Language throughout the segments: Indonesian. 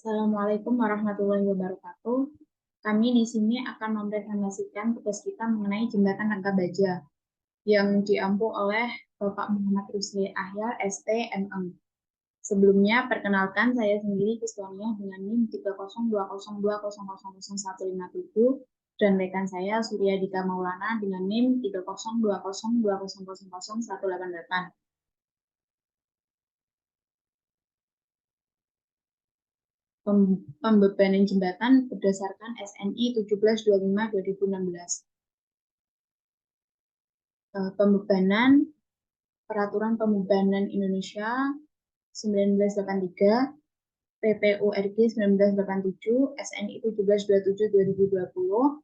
Assalamualaikum warahmatullahi wabarakatuh. Kami di sini akan mempresentasikan tugas kita mengenai jembatan Rangka Baja yang diampu oleh Bapak Muhammad Rusli Ahyar, ST, MM. Sebelumnya, perkenalkan saya sendiri Kristiania dengan NIM 30202000157 dan rekan saya Surya Dika Maulana dengan NIM 30202000188. Pembebanan jembatan berdasarkan SNI 1725/2016. Pembebanan Peraturan Pembebanan Indonesia 1983, PPURG 1987, SNI 1727/2020,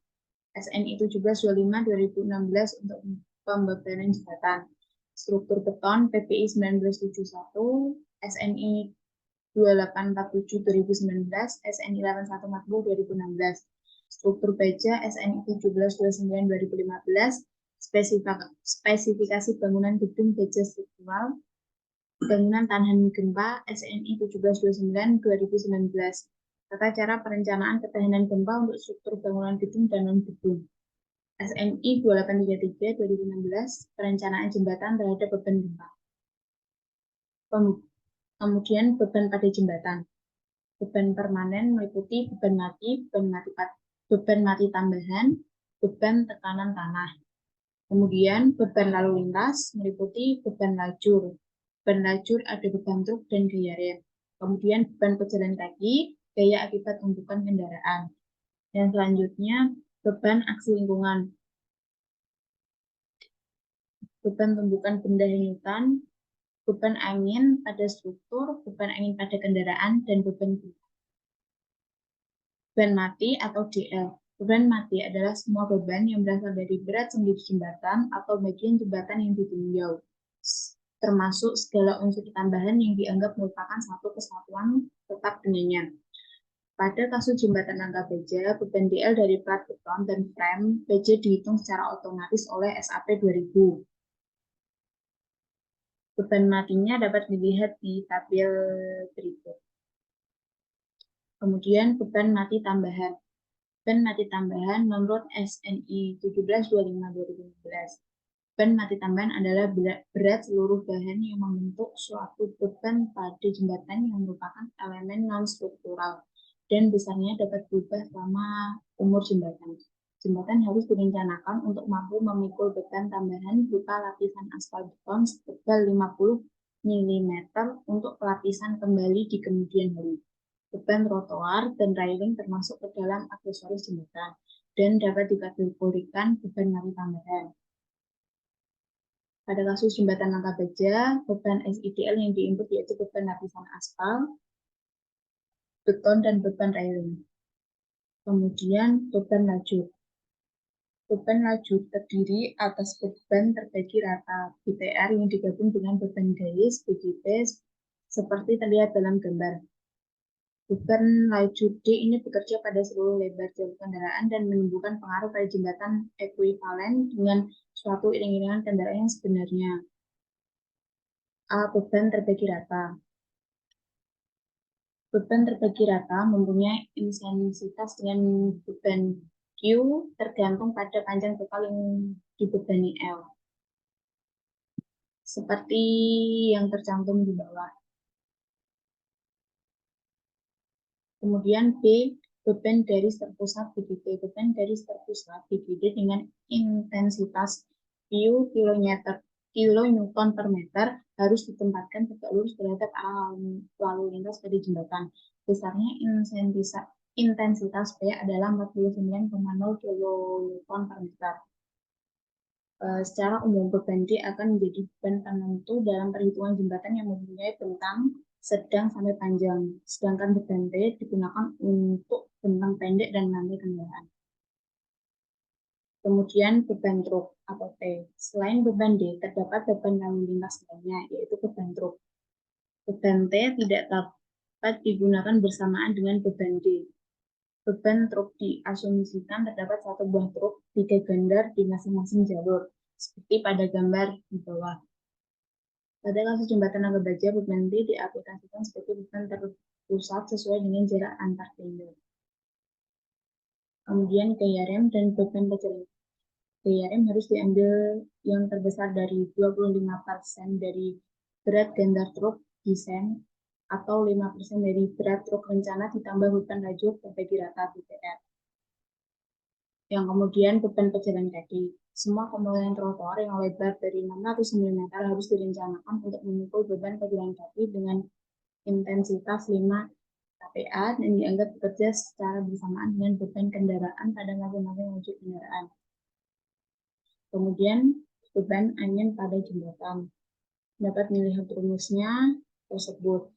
SNI 1725/2016 untuk pembebanan jembatan. Struktur beton PPI 1971, SNI 2847/2019, SNI 8140/2016. Struktur baja SNI 1729/2015, spesifikasi bangunan gedung baja struktural, bangunan tahan gempa SNI 1729/2019, tata cara perencanaan ketahanan gempa untuk struktur bangunan gedung dan non-gedung. SNI 2833/2016, perencanaan jembatan terhadap beban gempa. Kemudian beban pada jembatan. Beban permanen meliputi beban mati tambahan, beban tekanan tanah. Kemudian beban lalu lintas meliputi beban lajur. Beban lajur ada beban truk dan gaya rem. Kemudian beban pejalan kaki, gaya akibat tumpukan kendaraan. Dan selanjutnya beban aksi lingkungan. Beban tumpukan benda hanyutan, beban angin pada struktur, beban angin pada kendaraan, dan beban mati atau DL. Beban mati adalah semua beban yang berasal dari berat sendi jembatan atau bagian jembatan yang ditinjau, termasuk segala unsur tambahan yang dianggap merupakan satu kesatuan tetap dengannya. Pada kasus jembatan Rangka Baja, beban DL dari plat beton dan frame baja dihitung secara otomatis oleh SAP 2000. Beban matinya dapat dilihat di tabel berikut. Kemudian beban mati tambahan. Beban mati tambahan menurut SNI 1725/2016. Beban mati tambahan adalah berat seluruh bahan yang membentuk suatu beban pada jembatan yang merupakan elemen non-struktural dan besarnya dapat berubah selama umur jembatan. Jembatan harus direncanakan untuk mampu memikul beban tambahan berupa lapisan aspal beton setebal 50 mm untuk pelapisan kembali di kemudian hari. Beban trotoar dan railing termasuk ke dalam aksesoris jembatan dan dapat dikategorikan beban mati tambahan. Pada kasus jembatan Rangka Baja, beban SIDL yang diinput yaitu beban lapisan aspal, beton, dan beban railing. Kemudian beban lajur. Beban lajur terdiri atas beban terbagi rata BTR yang digabung dengan beban garis BGP seperti terlihat dalam gambar. Beban lajur D ini bekerja pada seluruh lebar jalur kendaraan dan menimbulkan pengaruh pada jembatan ekuivalen dengan suatu iring-iringan kendaraan yang sebenarnya. A. Beban terbagi rata. Beban terbagi rata mempunyai intensitas dengan beban Q tergantung pada panjang total yang dibebani L. Seperti yang tercantum di bawah. Kemudian B. Beban garis terpusat BGD. Beban garis terpusat BGD dengan intensitas Q kilonewton per meter harus ditempatkan tegak lurus terhadap arah lalu lintas pada jembatan. Besarnya intensitas P adalah 49,0 kilonewton per meter. Secara umum beban D akan menjadi beban penentu dalam perhitungan jembatan yang mempunyai bentang sedang sampai panjang, sedangkan beban T digunakan untuk bentang pendek dan lantai kendaraan. Kemudian beban truk atau T. Selain beban D, terdapat beban lalu lintas lainnya, yaitu beban truk. Beban T tidak dapat digunakan bersamaan dengan beban D. Beban truk diasumsikan terdapat satu buah truk 3 gandar di masing-masing jalur, seperti pada gambar di bawah. Pada kasus jembatan Rangka Baja, beban D diaplikasikan sebagai beban pusat sesuai dengan jarak antar tenda. Kemudian gaya rem dan beban perjalanan. Gaya rem harus diambil yang terbesar dari 25% dari berat gandar truk desain atau 5% dari berat truk rencana ditambah beban lajur terbagi rata BTR. Yang kemudian beban pejalan kaki. Semua komponen trotoar yang lebar dari 600 mm harus direncanakan untuk memikul beban pejalan kaki dengan intensitas 5 kPa dan dianggap bekerja secara bersamaan dengan beban kendaraan pada masing-masing lajur kendaraan. Kemudian beban angin pada jembatan. Dapat melihat rumusnya tersebut.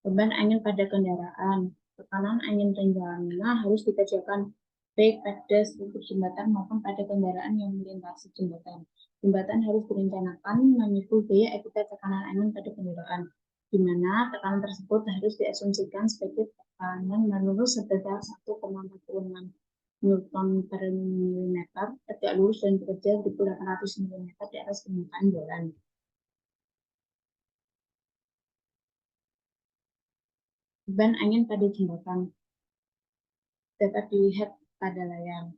Beban angin pada kendaraan. Tekanan angin rencana harus dikerjakan baik pada struktur jembatan maupun pada kendaraan yang melintasi jembatan. Jembatan harus direncanakan memikul biaya akibat tekanan angin pada kendaraan, di mana tekanan tersebut harus diasumsikan sebagai tekanan menurut sebesar 1,46 Newton per milimeter tegak lurus dan bekerja 1.800 mm di atas permukaan jalan. Beban angin pada jembatan dapat dilihat pada layar.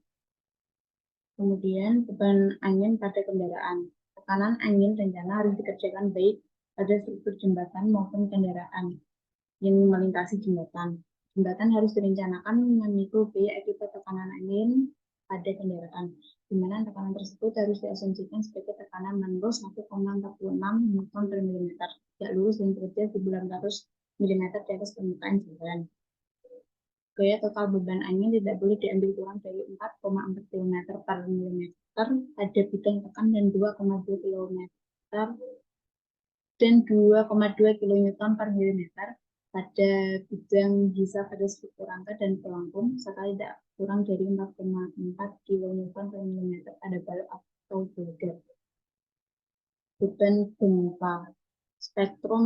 Kemudian beban angin pada kendaraan. Tekanan angin rencana harus dikerjakan baik pada struktur jembatan maupun kendaraan yang melintasi jembatan. Jembatan harus direncanakan memikul biaya akibat tekanan angin pada kendaraan, di mana tekanan tersebut harus diasumsikan sebagai tekanan menurut 1,46 Newton per milimeter, tidak lurus dan bekerja 1.800 mm di atas permukaan jalan. Gaya total beban angin tidak boleh diambil kurang dari 4,4 km per milimeter pada bidang tekan dan 2,2 km dan 2,2 kN per milimeter pada bidang bisa pada struktur rangka dan pelengkung serta tidak kurang dari 4,4 kN per milimeter pada balok atau boulder. Beban gempa. Spektrum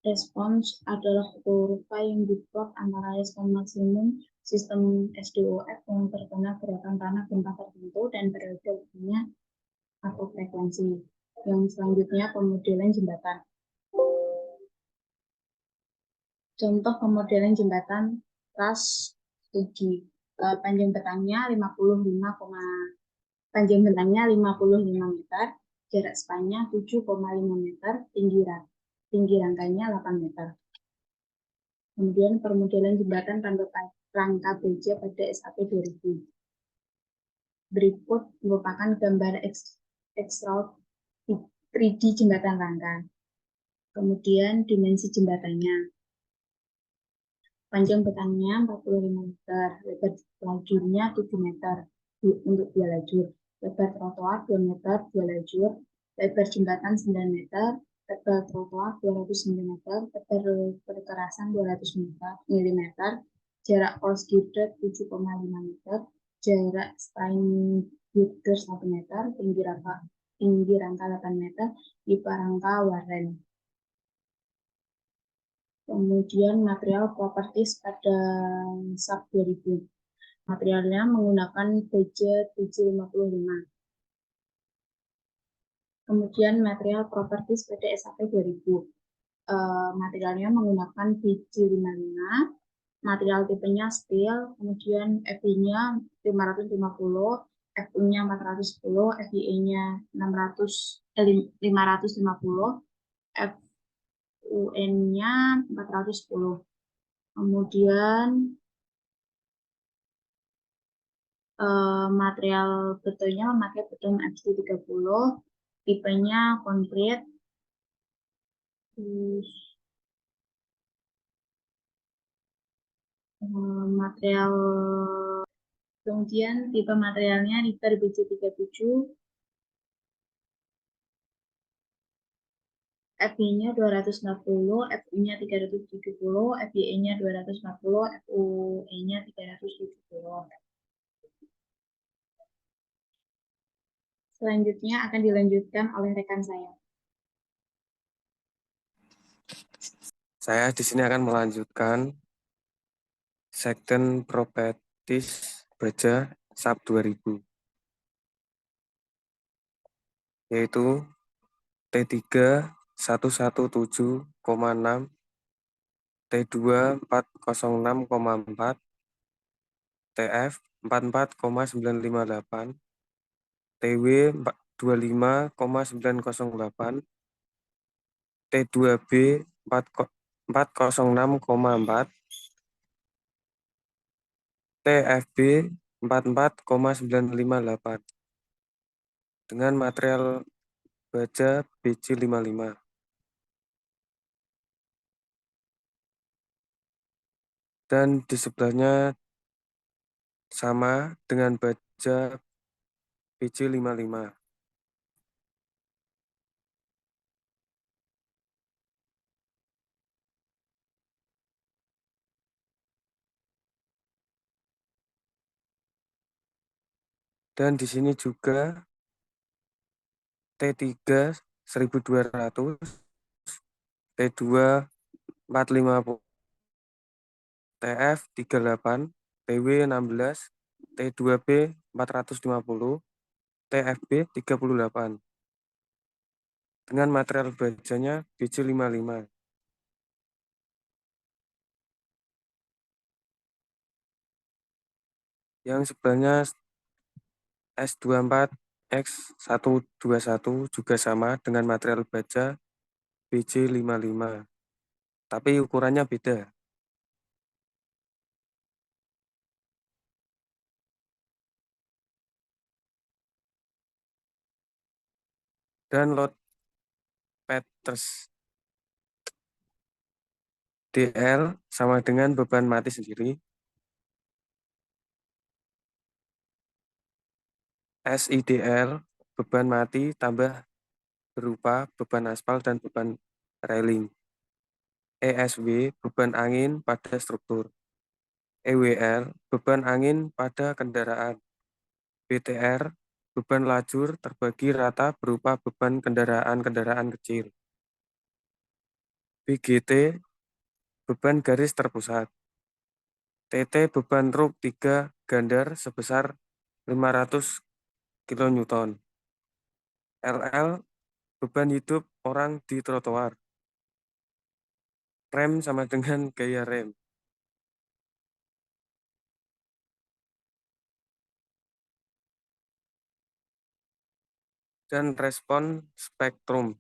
respons adalah kurva yang diplot antara respon maksimum sistem SDOF yang terkena gerakan tanah gempa tertentu dan periode waktunya atau frekuensi. Yang selanjutnya pemodelan jembatan. Contoh pemodelan jembatan ras Fuji. Panjang bentangnya 55 meter, jarak spannya 7,5 meter, tinggi rangkainya 8 meter. Kemudian permodelan jembatan rangka baja pada SAP 2000. Berikut merupakan gambar extrude 3D jembatan rangka. Kemudian dimensi jembatannya. Panjang betangnya 45 meter, lebar lajurnya 7 meter untuk 2 lajur, lebar trotoar 2 meter, 2 lajur, lebar jembatan 9 meter, tebal trotoar 200 mm, tebal perkerasan 200 mm, jarak cross girder 7,5 meter, jarak strain girder 1 meter, tinggi rangka 8 meter, tipe rangka Warren. Kemudian material properties pada SAP 2000. Materialnya menggunakan baja 755. Kemudian material properties pada SAP 2000. Materialnya menggunakan BJ55, material tipenya steel, kemudian FI-nya 550, FU-nya 410, FIE-nya 550, FUN-nya 410. Kemudian material betonnya memakai beton FT30, tipenya konkret. Material kemudian tipe materialnya Ritter BJ37, FI-nya 240, FU-nya 370, FIE-nya 240, FUE-nya 370. Selanjutnya akan dilanjutkan oleh rekan saya. Saya di sini akan melanjutkan Sekten Properties Baja SAP 2000, yaitu T3 117,6 T2 406,4, TF 44,958, TW 25,908, T2B 406,4, TFB 44,958 dengan material baja BJ55. Dan di sebelahnya sama dengan baja BJ55. Dan di sini juga T3 1200, T2 450, TF 38, TW 16, T2B 450, TFB 38 dengan material bajanya BJ55. Yang sebelahnya S24X121 juga sama dengan material baja BJ55, tapi ukurannya beda. Dan load Peters DL sama dengan beban mati sendiri. SIDL beban mati tambah berupa beban aspal dan beban railing. ESW beban angin pada struktur. EWL beban angin pada kendaraan. BTR beban lajur terbagi rata berupa beban kendaraan-kendaraan kecil. BGT beban garis terpusat. TT beban truk 3 gandar sebesar 500 kN. LL beban hidup orang di trotoar. Rem sama dengan gaya rem. Dan respon spektrum.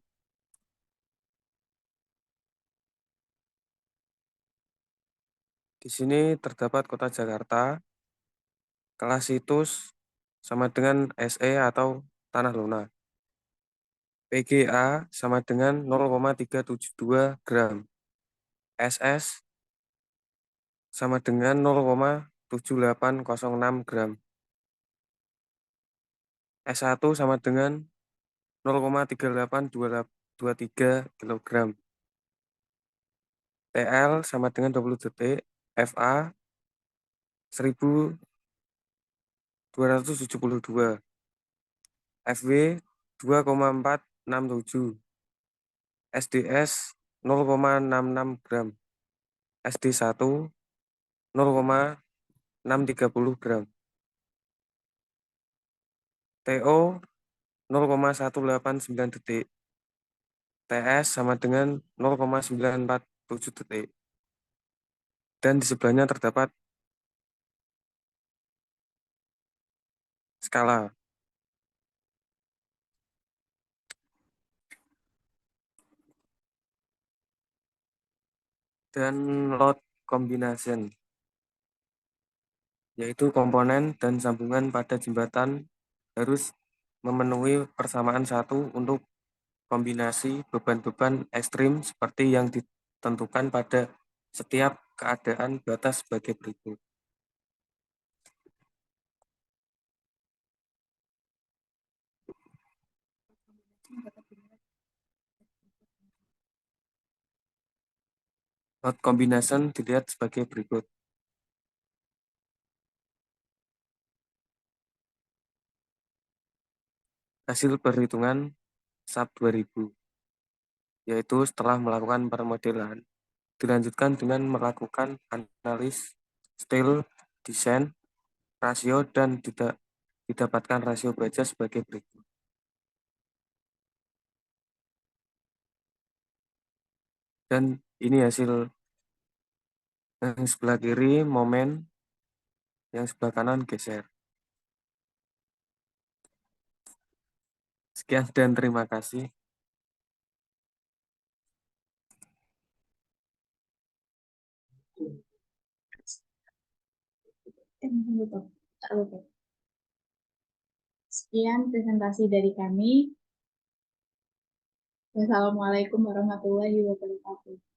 Di sini terdapat kota Jakarta, kelas situs sama dengan SE atau tanah lunak. PGA sama dengan 0,372 gram. SS sama dengan 0,7806 gram. S1 sama dengan 0,3823 kilogram. TL sama dengan 20 detik. FA 1272. FW 2,467. SDS 0,66 gram. SD1 0,630 gram. TO 0,189 detik. TS sama dengan 0,947 detik. Dan di sebelahnya terdapat skala. Dan load combination, yaitu komponen dan sambungan pada jembatan harus memenuhi persamaan satu untuk kombinasi beban-beban ekstrim seperti yang ditentukan pada setiap keadaan batas sebagai berikut. Load combination dilihat sebagai berikut. Hasil perhitungan SAP 2000, yaitu setelah melakukan permodelan, dilanjutkan dengan melakukan analis, style, desain, rasio, dan didapatkan rasio baja sebagai berikut. Dan ini hasil Yang sebelah kiri momen, yang sebelah kanan geser. Sekian dan terima kasih. Lupa. Tak lupa. Sekian presentasi dari kami. Wassalamualaikum warahmatullahi wabarakatuh.